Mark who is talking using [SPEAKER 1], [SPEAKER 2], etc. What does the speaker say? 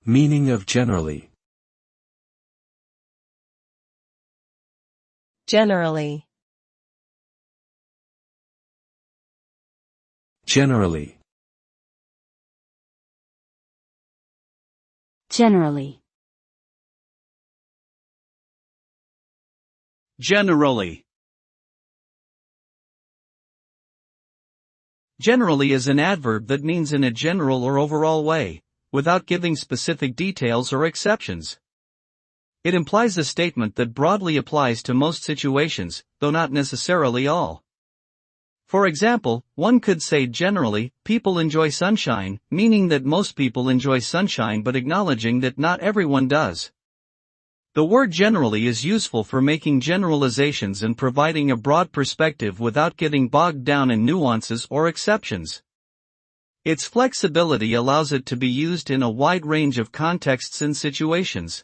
[SPEAKER 1] Meaning of generally.
[SPEAKER 2] Generally.
[SPEAKER 1] Generally.
[SPEAKER 3] Generally.
[SPEAKER 4] Generally. Generally is an adverb that means in a general or overall way, without giving specific details or exceptions. It implies a statement that broadly applies to most situations, though not necessarily all. For example, one could say generally, people enjoy sunshine, meaning that most people enjoy sunshine but acknowledging that not everyone does. The word generally is useful for making generalizations and providing a broad perspective without getting bogged down in nuances or exceptions. Its flexibility allows it to be used in a wide range of contexts and situations.